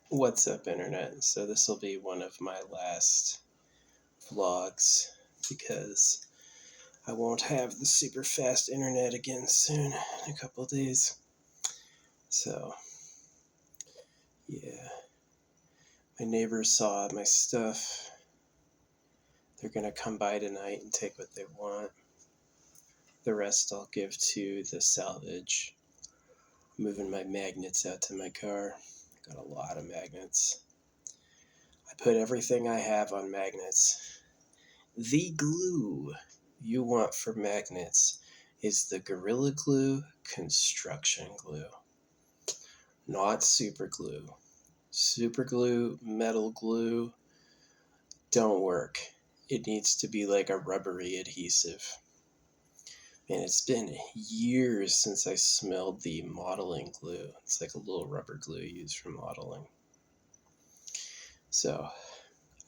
What's up, Internet? So, this will be one of my last vlogs because I won't have the super fast internet again soon in a couple of days. So, yeah. My neighbors saw my stuff. They're gonna come by tonight and take what they want. The rest I'll give to the salvage. I'm moving my magnets out to my car. I got a lot of magnets. I put everything I have on magnets. The glue you want for magnets is the Gorilla Glue construction glue, not super glue. Super glue, metal glue, don't work. It needs to be like a rubbery adhesive. And it's been years since I smelled the modeling glue. It's like a little rubber glue used for modeling. So,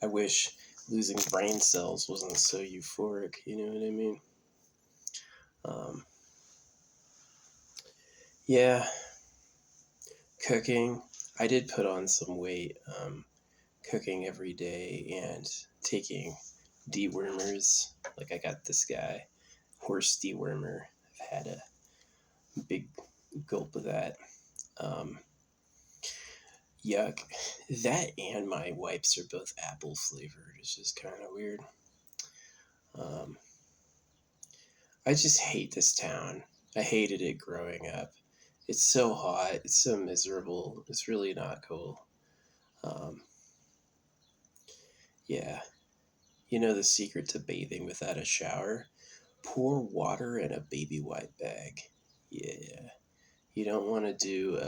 I wish losing brain cells wasn't so euphoric, you know what I mean? Yeah, cooking. I did put on some weight, cooking every day and taking dewormers. Like I got this guy, horse dewormer. I've had a big gulp of that. Yuck. That and my wipes are both apple flavored. It's just kind of weird. Um, I just hate this town. I hated it growing up. It's so hot. It's so miserable. It's really not cool. Um, yeah. You know the secret to bathing without a shower? Pour water in a baby wipe bag. Yeah. You don't want to do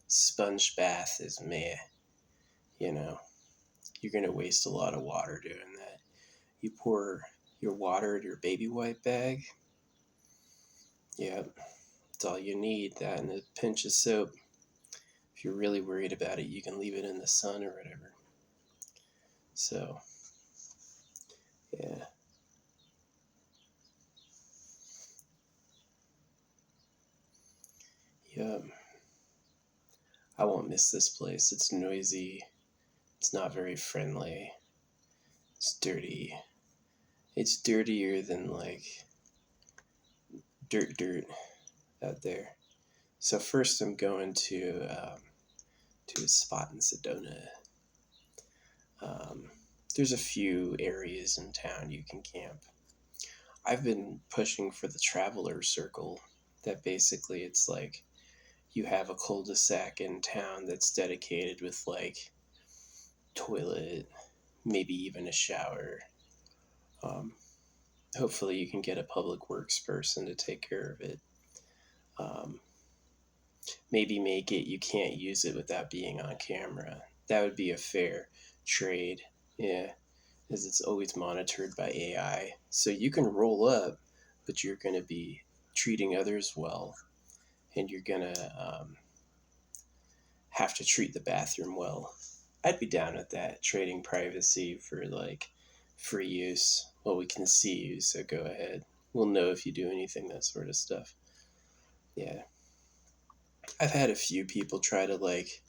sponge bath is meh. You know, you're going to waste a lot of water doing that. You pour your water in your baby wipe bag. Yeah, that's all you need. That and a pinch of soap. If you're really worried about it, you can leave it in the sun or whatever. So, yeah. Yep. I won't miss this place. It's noisy. It's not very friendly. It's dirty. It's dirtier than like dirt out there. So first, I'm going to a spot in Sedona. Um, there's a few areas in town you can camp. I've been pushing for the traveler circle. That basically it's like you have a cul-de-sac in town that's dedicated with like toilet, maybe even a shower. Um, hopefully, you can get a public works person to take care of it. Um, maybe make it you can't use it without being on camera. That would be a fair trade. Yeah, because it's always monitored by AI. So you can roll up, but you're going to be treating others well, and you're going to have to treat the bathroom well. I'd be down with that, trading privacy for like free use. Well, we can see you, so go ahead. We'll know if you do anything, that sort of stuff. Yeah. I've had a few people try to like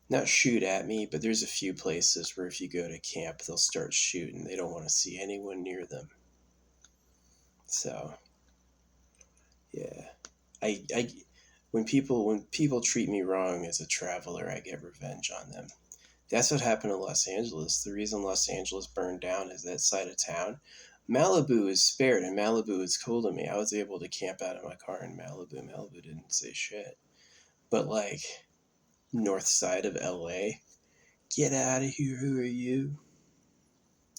not shoot at me, but there's a few places where if you go to camp, they'll start shooting. They don't want to see anyone near them. So, yeah. I when people treat me wrong as a traveler, I get revenge on them. That's what happened in Los Angeles. The reason Los Angeles burned down is that side of town. Malibu is spared, and Malibu is cool to me. I was able to camp out of my car in Malibu. Malibu didn't say shit. But like north side of LA, get out of here. Who are you?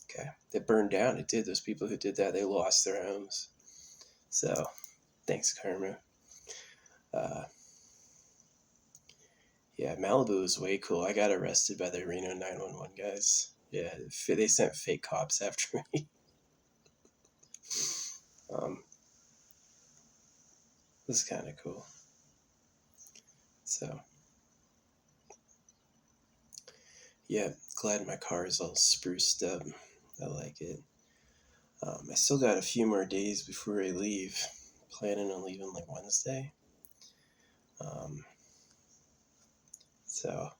Okay, it burned down. It did. Those people who did that, they lost their homes. So, thanks, karma. Uh, yeah, Malibu was way cool. I got arrested by the Reno 911 guys. Yeah, they sent fake cops after me. Um, this is kind of cool. So, yeah, glad my car is all spruced up. I like it. I still got a few more days before I leave. Planning on leaving like Wednesday. Um, so,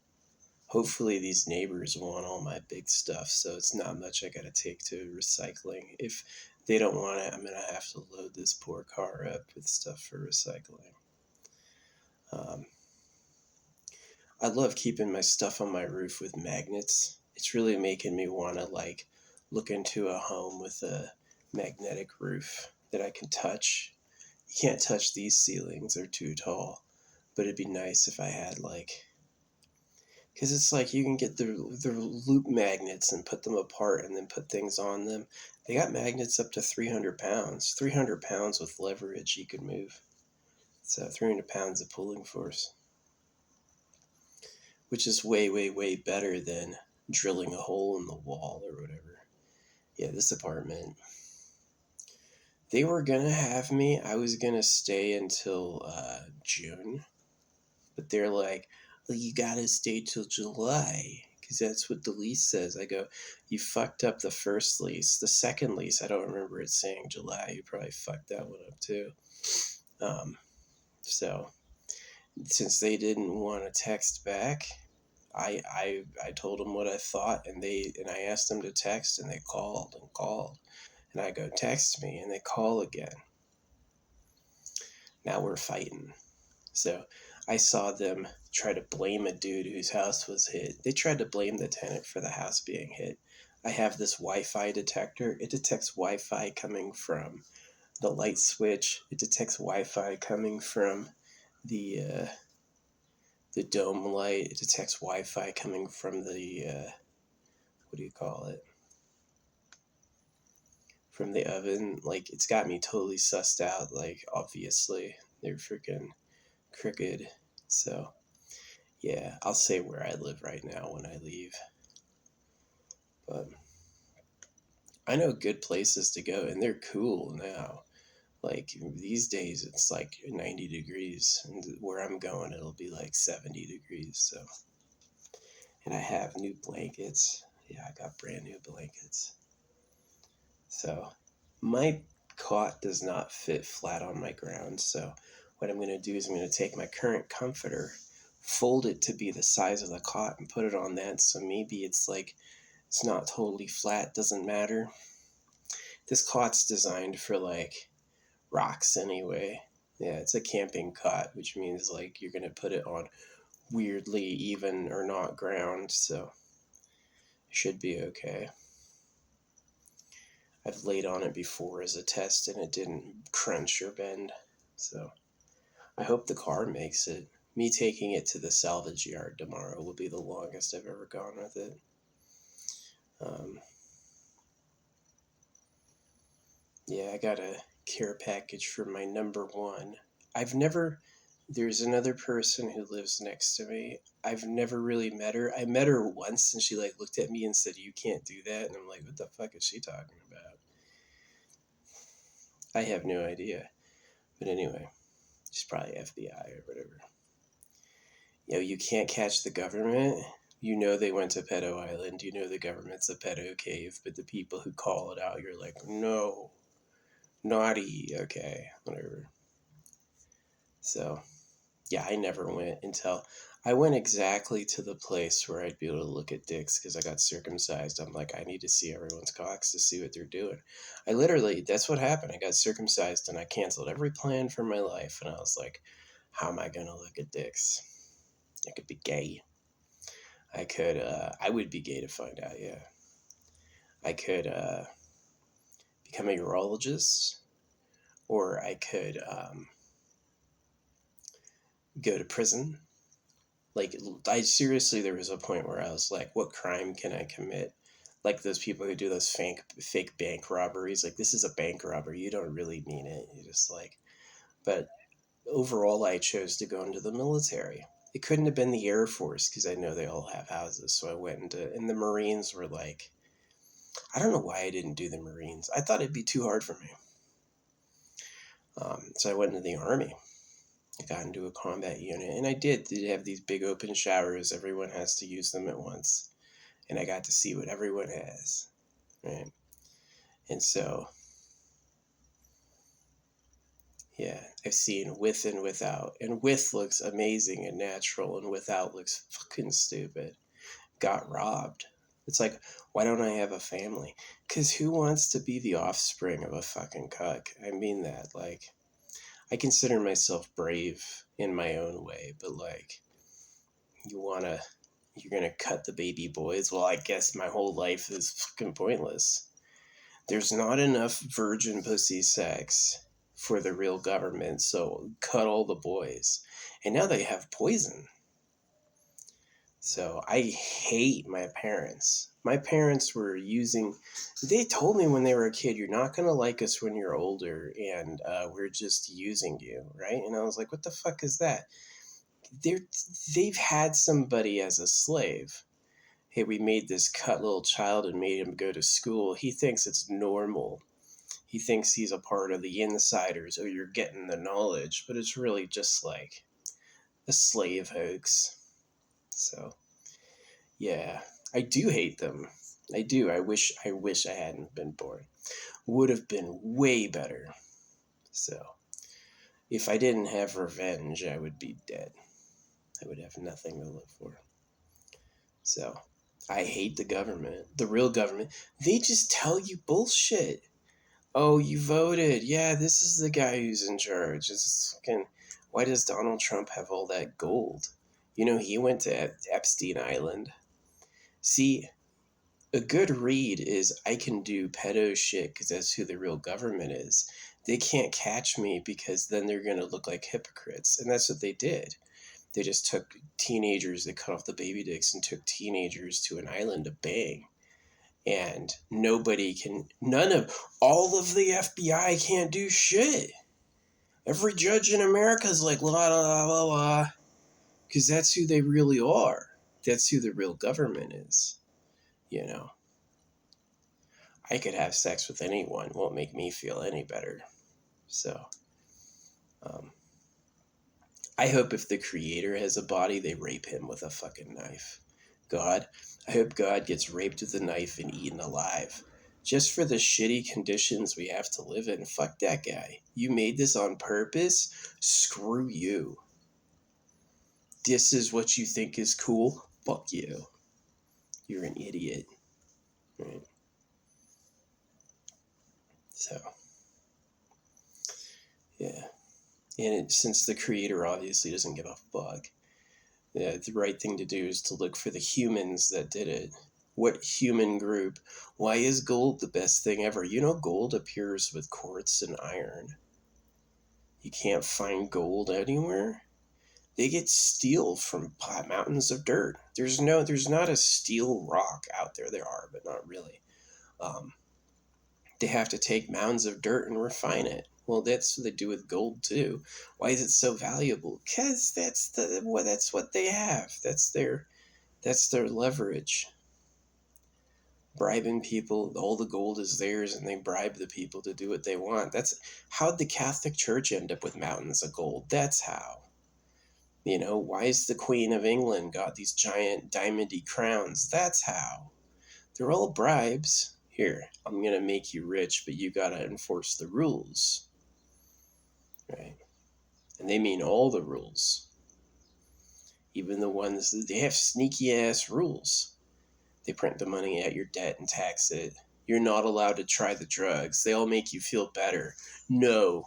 Hopefully these neighbors want all my big stuff, so it's not much I gotta take to recycling. If they don't want it, I'm gonna have to load this poor car up with stuff for recycling. Um, I love keeping my stuff on my roof with magnets. It's really making me want to like look into a home with a magnetic roof that I can touch. You can't touch these ceilings, they're too tall. But it'd be nice if I had like, because it's like you can get the loop magnets and put them apart and then put things on them. They got magnets up to 300 pounds. 300 pounds with leverage you could move. So 300 pounds of pulling force, which is way, way, way better than drilling a hole in the wall or whatever. Yeah, this apartment, they were going to have me. I was going to stay until June, but they're like, well, you got to stay till July because that's what the lease says. I go, you fucked up the first lease. The second lease, I don't remember it saying July. You probably fucked that one up too. So since they didn't want to text back, I told them what I thought, and I asked them to text, and they called and called, and I go, text me, and they call again. Now we're fighting. So I saw them try to blame a dude whose house was hit. They tried to blame the tenant for the house being hit. I have this Wi-Fi detector. It detects Wi-Fi coming from the light switch. It detects Wi-Fi coming from the dome light. It detects Wi-Fi coming from the what do you call it? From the oven. Like, it's got me totally sussed out. Like, obviously they're freaking crooked. So yeah, I'll say where I live right now when I leave. But I know good places to go, and they're cool now. Like these days, it's like 90 degrees, and where I'm going, it'll be like 70 degrees. So, and I have new blankets. Yeah, I got brand new blankets. So, my cot does not fit flat on my ground. So, what I'm going to do is I'm going to take my current comforter, fold it to be the size of the cot, and put it on that. So maybe it's like it's not totally flat, doesn't matter. This cot's designed for like rocks anyway. Yeah, it's a camping cot, which means like you're gonna put it on weirdly even or not ground, so it should be okay. I've laid on it before as a test and it didn't crunch or bend, so I hope the car makes it. Me taking it to the salvage yard tomorrow will be the longest I've ever gone with it. Um, yeah, I got a care package for my number one. I've never, there's another person who lives next to me. I've never really met her. I met her once and she like looked at me and said, "You can't do that." And I'm like, "What the fuck is she talking about?" I have no idea. But anyway, she's probably FBI or whatever. You can't catch the government. You know they went to Pedo Island. You know the government's a pedo cave, but the people who call it out, you're like, no, naughty, okay, whatever. So, yeah, I never went until I went exactly to the place where I'd be able to look at dicks because I got circumcised. I'm like, I need to see everyone's cocks to see what they're doing. I literally, that's what happened. I got circumcised and I canceled every plan for my life. And I was like, how am I going to look at dicks? I could be gay. I would be gay to find out, yeah. I could become a urologist, or I could go to prison. Like, I seriously, there was a point where I was like, what crime can I commit? Like those people who do those fake bank robberies. Like, this is a bank robbery. You don't really mean it. You just like, but overall, I chose to go into the military. It couldn't have been the Air Force because I know they all have houses. So I went into, and the Marines were like, I don't know why I didn't do the Marines. I thought it'd be too hard for me. So I went into the Army. I got into a combat unit, and I did. They have these big open showers. Everyone has to use them at once. And I got to see what everyone has, right? And so, yeah, I've seen with and without. And with looks amazing and natural, and without looks fucking stupid. got robbed. It's like, why don't I have a family? Because who wants to be the offspring of a fucking cuck? I mean that. Like, I consider myself brave in my own way, but like, you're gonna cut the baby boys? Well, I guess my whole life is fucking pointless. There's not enough virgin pussy sex for the real government, so cut all the boys. And now they have poison. So I hate my parents. My parents were using, they told me when they were a kid, you're not going to like us when you're older, and we're just using you, right? And I was like, what the fuck is that? They're, they've had somebody as a slave. Hey, we made this cut little child and made him go to school. He thinks it's normal. He thinks he's a part of the insiders. Oh, you're getting the knowledge. But it's really just like a slave hoax. So, yeah, I do hate them. I do. I wish I hadn't been born. Would have been way better. So, if I didn't have revenge, I would be dead. I would have nothing to live for. So, I hate the government. The real government. They just tell you bullshit. Oh, you voted. Yeah, this is the guy who's in charge. It's fucking, why does Donald Trump have all that gold? You know, he went to Epstein Island. See, a good read is I can do pedo shit because that's who the real government is. They can't catch me because then they're going to look like hypocrites. And that's what they did. They just took teenagers, they cut off the baby dicks and took teenagers to an island to bang. And all of the FBI can't do shit. Every judge in America is like, la la la la la. Because that's who they really are. That's who the real government is. You know, I could have sex with anyone. Won't make me feel any better. So, I hope if the creator has a body, they rape him with a fucking knife. God, I hope God gets raped with a knife and eaten alive. Just for the shitty conditions we have to live in. Fuck that guy. You made this on purpose? Screw you. This is what you think is cool? Fuck you. You're an idiot. Right? So, yeah. And since the creator obviously doesn't give a fuck, the right thing to do is to look for the humans that did it. What human group? Why is gold the best thing ever? You know, gold appears with quartz and iron. You can't find gold anywhere. They get steel from mountains of dirt. There's not a steel rock out there. There are, but not really. They have to take mounds of dirt and refine it. Well, that's what they do with gold too. Why is it so valuable? Because that's what they have. That's their leverage. Bribing people, all the gold is theirs, and they bribe the people to do what they want. That's how'd the Catholic Church end up with mountains of gold? That's how. You know, why is the Queen of England got these giant diamondy crowns? That's how. They're all bribes. Here, I'm going to make you rich, but you got to enforce the rules. Right? And they mean all the rules. Even the ones that they have sneaky ass rules. They print the money at your debt and tax it. You're not allowed to try the drugs. They all make you feel better. No.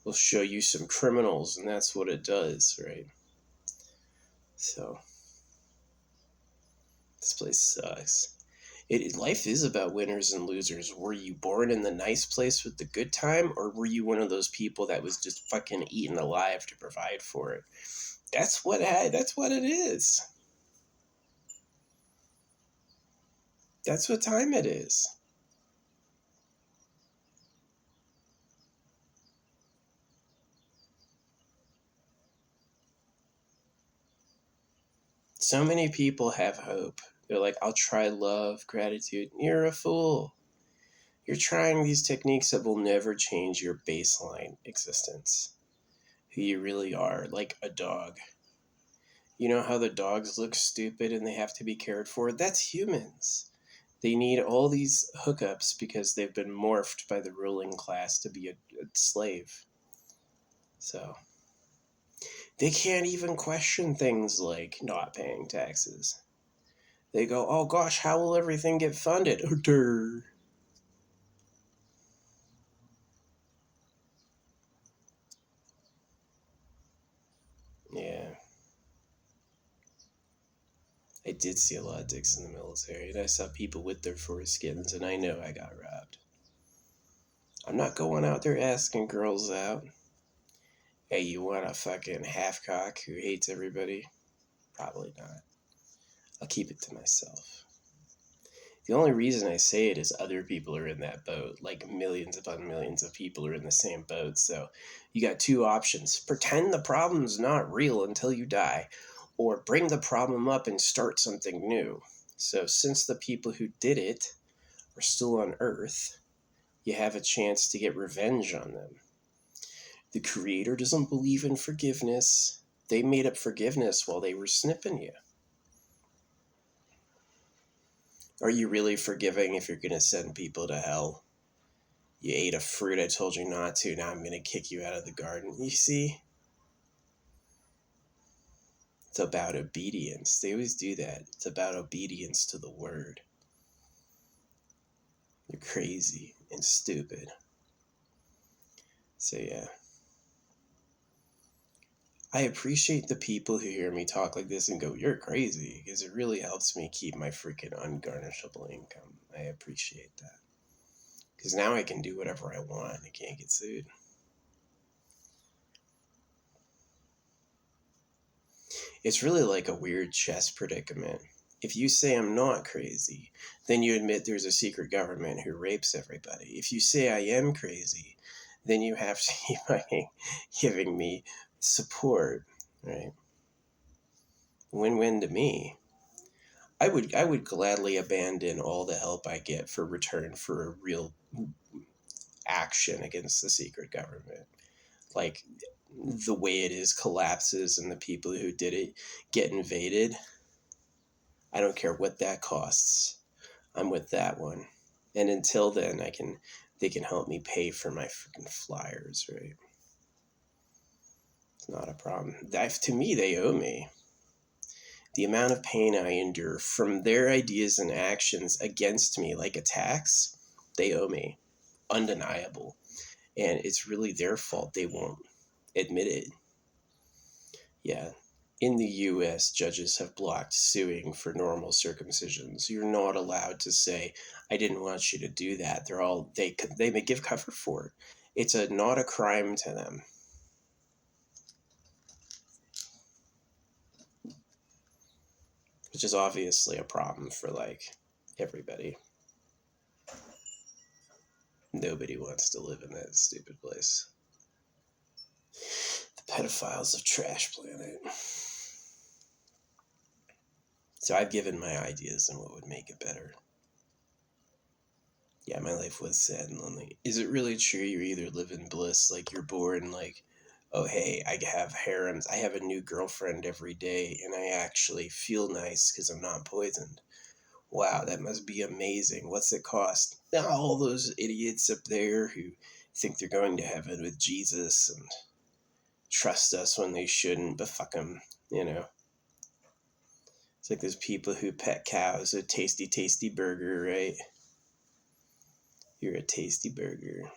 We'll show you some criminals, and that's what it does, right? So, this place sucks. Life is about winners and losers. Were you born in the nice place with the good time, or were you one of those people that was just fucking eaten alive to provide for it? That's what it is. That's what time it is. So many people have hope. They're like, I'll try love, gratitude. You're a fool. You're trying these techniques that will never change your baseline existence. Who you really are, like a dog. You know how the dogs look stupid and they have to be cared for? That's humans. They need all these hookups because they've been morphed by the ruling class to be a slave. So, they can't even question things like not paying taxes. They go, oh gosh, how will everything get funded? Yeah. I did see a lot of dicks in the military, and I saw people with their foreskins, and I know I got robbed. I'm not going out there asking girls out. Hey, you want a fucking half cock who hates everybody? Probably not. I'll keep it to myself. The only reason I say it is other people are in that boat. Like millions upon millions of people are in the same boat. So you got two options: pretend the problem's not real until you die, or bring the problem up and start something new. So since the people who did it are still on Earth, you have a chance to get revenge on them. The Creator doesn't believe in forgiveness. They made up forgiveness while they were snipping you. Are you really forgiving if you're going to send people to hell? You ate a fruit I told you not to, now I'm going to kick you out of the garden. You see? It's about obedience. They always do that. It's about obedience to the word. You're crazy and stupid. So, yeah. I appreciate the people who hear me talk like this and go, you're crazy, because it really helps me keep my freaking ungarnishable income. I appreciate that. Because now I can do whatever I want. I can't get sued. It's really like a weird chess predicament. If you say I'm not crazy, then you admit there's a secret government who rapes everybody. If you say I am crazy, then you have to keep giving me support, right? Win-win to me. I would gladly abandon all the help I get for return for a real action against the secret government. Like the way it is collapses and the people who did it get invaded. I don't care what that costs. I'm with that one. And until then, they can help me pay for my freaking flyers, right? It's not a problem. To me, they owe me. The amount of pain I endure from their ideas and actions against me, like attacks, they owe me. Undeniable. And it's really their fault they won't admit it. Yeah. In the US, judges have blocked suing for normal circumcisions. You're not allowed to say, I didn't want you to do that. They may give cover for it. It's not a crime to them. Which is obviously a problem for like everybody. Nobody wants to live in that stupid place. The pedophiles of Trash Planet. So I've given my ideas on what would make it better. Yeah, my life was sad and lonely. Is it really true you either live in bliss, like you're born like, oh hey, I have harems, I have a new girlfriend every day, and I actually feel nice because I'm not poisoned. Wow, that must be amazing. What's it cost? Now, all those idiots up there who think they're going to heaven with Jesus and trust us when they shouldn't, but fuck them, you know. It's like those people who pet cows, a tasty, tasty burger, right? You're a tasty burger.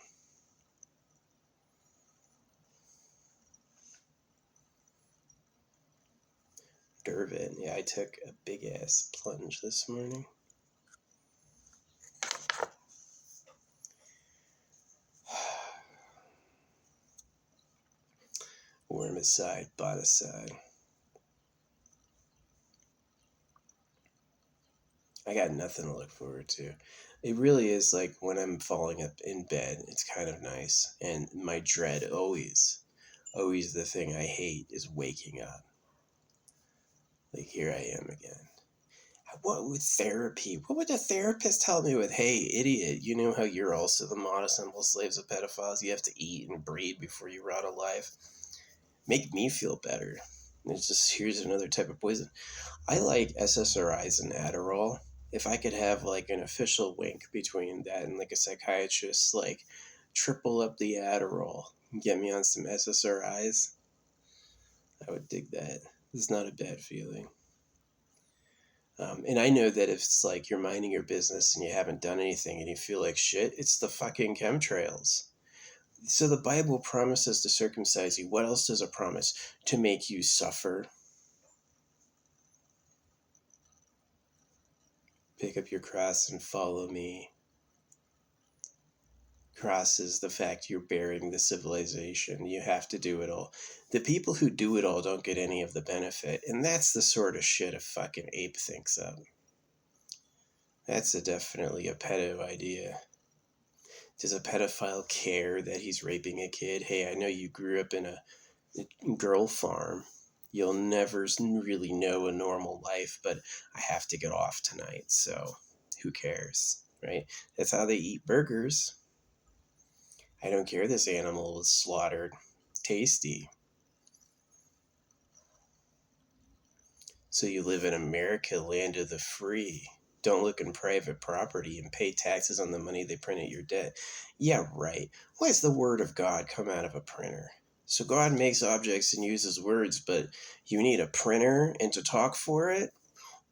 Dervin. Yeah, I took a big ass plunge this morning. Worm aside, bot aside. I got nothing to look forward to. It really is like when I'm falling up in bed, it's kind of nice. And my dread always the thing I hate is waking up. Like, here I am again. What would therapy? What would a therapist tell me with, hey, idiot, you know how you're also the modest simple slaves of pedophiles? You have to eat and breed before you rot alive. Make me feel better. It's just, here's another type of poison. I like SSRIs and Adderall. If I could have like an official wink between that and like a psychiatrist, like triple up the Adderall and get me on some SSRIs, I would dig that. It's not a bad feeling. And I know that if it's like you're minding your business and you haven't done anything and you feel like shit, it's the fucking chemtrails. So the Bible promises to circumcise you. What else does it promise? To make you suffer. Pick up your cross and follow me. Cross is the fact you're bearing the civilization. You have to do it all. The people who do it all don't get any of the benefit. And that's the sort of shit a fucking ape thinks of. That's definitely a pedo idea. Does a pedophile care that he's raping a kid? Hey, I know you grew up in a girl farm. You'll never really know a normal life, but I have to get off tonight, so who cares, right? That's how they eat burgers. I don't care this animal was slaughtered. Tasty. So you live in America, land of the free. Don't look in private property and pay taxes on the money they print at your debt. Yeah, right. Why does the word of God come out of a printer? So God makes objects and uses words, but you need a printer and to talk for it?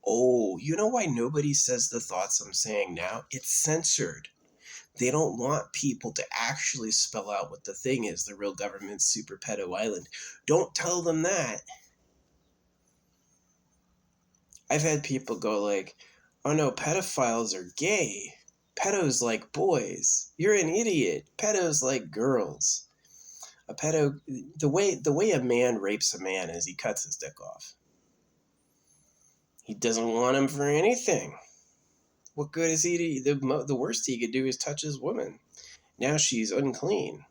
Oh, you know why nobody says the thoughts I'm saying now? It's censored. They don't want people to actually spell out what the thing is, the real government's super pedo island. Don't tell them that. I've had people go like, oh no, pedophiles are gay. Pedos like boys. You're an idiot. Pedos like girls. A pedo, the way a man rapes a man is he cuts his dick off. He doesn't want him for anything. What good is he to, the worst he could do is touch his woman. Now she's unclean.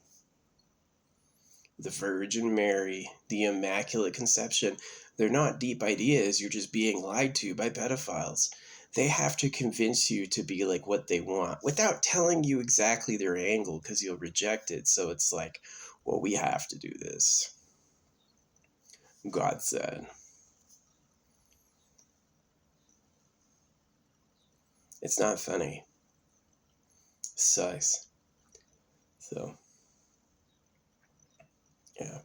The Virgin Mary, the Immaculate Conception, they're not deep ideas, you're just being lied to by pedophiles. They have to convince you to be like what they want without telling you exactly their angle because you'll reject it. So it's like, well, we have to do this. God said. It's not funny. It sucks. So, yeah.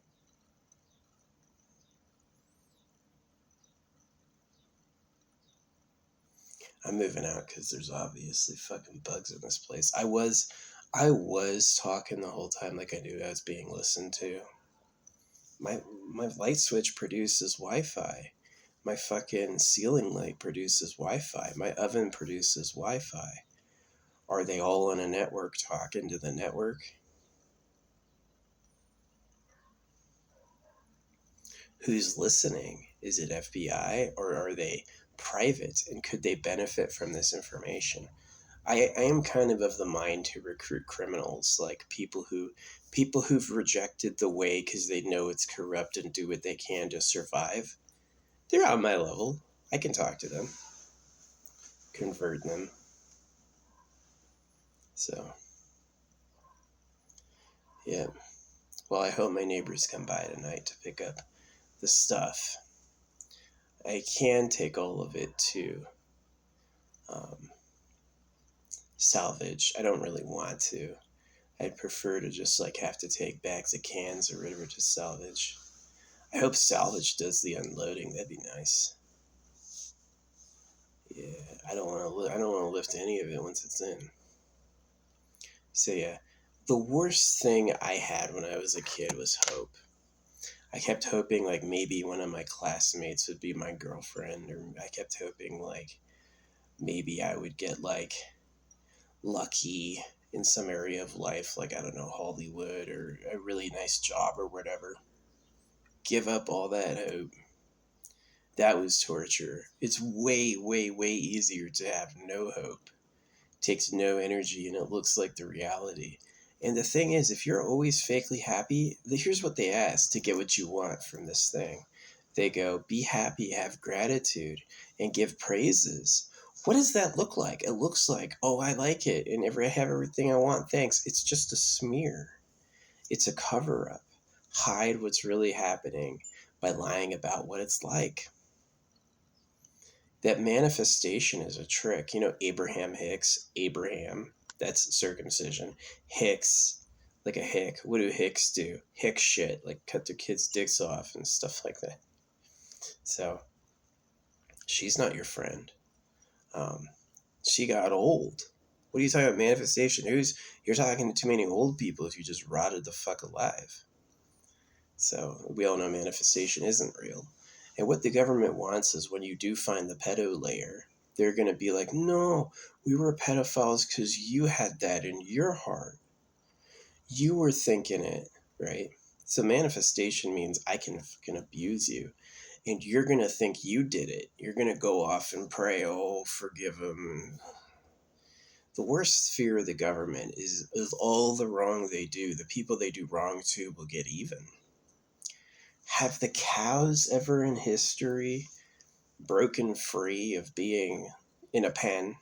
I'm moving out because there's obviously fucking bugs in this place. I was talking the whole time like I knew I was being listened to. My light switch produces Wi-Fi. My fucking ceiling light produces Wi-Fi. My oven produces Wi-Fi. Are they all on a network talking to the network? Who's listening? Is it FBI or are they private? And could they benefit from this information? I am kind of the mind to recruit criminals, like people who've rejected the way because they know it's corrupt and do what they can to survive. They're on my level. I can talk to them, convert them. So, yeah. Well, I hope my neighbors come by tonight to pick up the stuff. I can take all of it to um, salvage. I don't really want to. I'd prefer to just like have to take bags of cans or whatever to salvage. I hope salvage does the unloading. That'd be nice. Yeah, I don't want to. I don't want to lift any of it once it's in. So yeah, the worst thing I had when I was a kid was hope. I kept hoping like maybe one of my classmates would be my girlfriend, or I kept hoping like maybe I would get like lucky in some area of life, like I don't know, Hollywood or a really nice job or whatever. Give up all that hope. That was torture. It's way, way, way easier to have no hope. It takes no energy and it looks like the reality. And the thing is, if you're always fakely happy, here's what they ask to get what you want from this thing. They go, be happy, have gratitude, and give praises. What does that look like? It looks like, oh, I like it, and I have everything I want, thanks. It's just a smear. It's a cover up. Hide what's really happening by lying about what it's like. That manifestation is a trick. You know, Abraham Hicks, Abraham, that's circumcision. Hicks, like a hick. What do hicks do? Hick shit, like cut their kids' dicks off and stuff like that. So, She's not your friend. Um, she got old. What are you talking about manifestation? You're talking to too many old people if you just rotted the fuck alive. So we all know manifestation isn't real. And what the government wants is when you do find the pedo layer, they're going to be like, no, we were pedophiles because you had that in your heart. You were thinking it, right? So manifestation means I can fucking abuse you. And you're going to think you did it. You're going to go off and pray, oh, forgive him. The worst fear of the government is all the wrong they do. The people they do wrong to will get even. Have the cows ever in history broken free of being in a pen?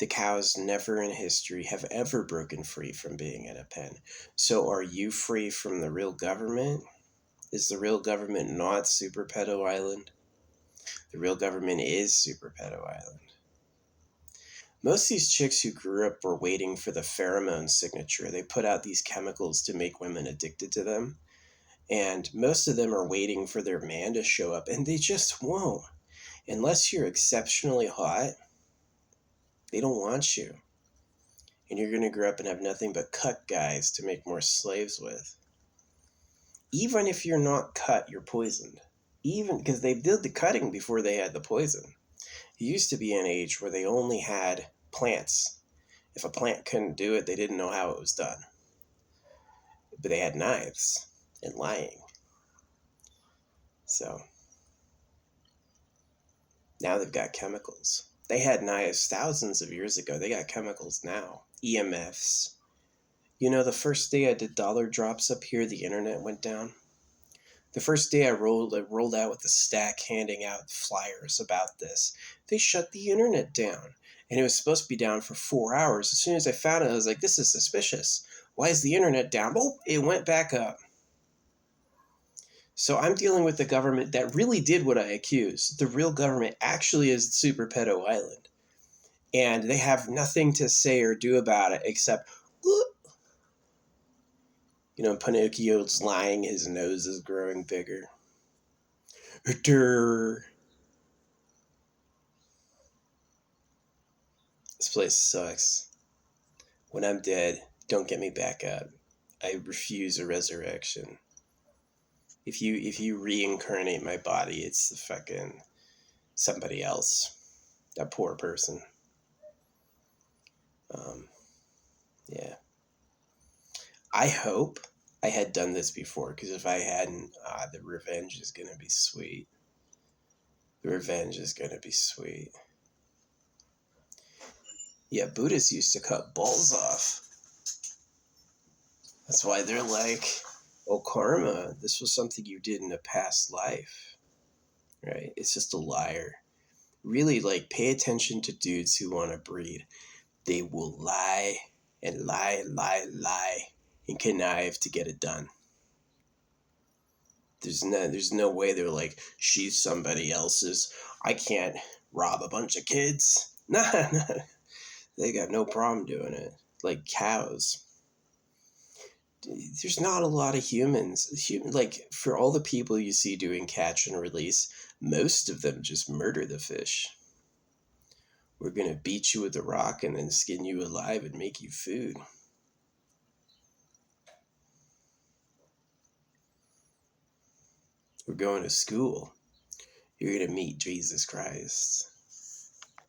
The cows never in history have ever broken free from being in a pen. So are you free from the real government? Is the real government not Super Pedo Island? The real government is Super Pedo Island. Most of these chicks who grew up were waiting for the pheromone signature. They put out these chemicals to make women addicted to them. And most of them are waiting for their man to show up, and they just won't. Unless you're exceptionally hot, they don't want you. And you're going to grow up and have nothing but cut guys to make more slaves with. Even if you're not cut, you're poisoned. Even because they did the cutting before they had the poison. It used to be an age where they only had plants. If a plant couldn't do it, they didn't know how it was done. But they had knives and lying. So now they've got chemicals. They had knives thousands of years ago. They got chemicals now. EMFs. You know, the first day I did dollar drops up here, the internet went down. The first day I rolled out with a stack handing out flyers about this. They shut the internet down. And it was supposed to be down for 4 hours. As soon as I found it, I was like, this is suspicious. Why is the internet down? Oh, it went back up. So I'm dealing with the government that really did what I accused. The real government actually is Super Pedo Island. And they have nothing to say or do about it except, you know, Pinocchio's lying, his nose is growing bigger. This place sucks. When I'm dead, don't get me back up. I refuse a resurrection. If you reincarnate my body, it's the fucking somebody else. That poor person. Yeah. I hope I had done this before, because if I hadn't, the revenge is going to be sweet. The revenge is going to be sweet. Yeah, Buddhists used to cut balls off. That's why they're like, oh, karma, this was something you did in a past life. Right? It's just a liar. Really, like, pay attention to dudes who want to breed. They will lie and lie, and connive to get it done. There's no way they're like, she's somebody else's. I can't rob a bunch of kids. Nah. They got no problem doing it. Like cows. There's not a lot of humans. Like, for all the people you see doing catch and release, most of them just murder the fish. We're going to beat you with a rock and then skin you alive and make you food. We're going to school. You're going to meet Jesus Christ.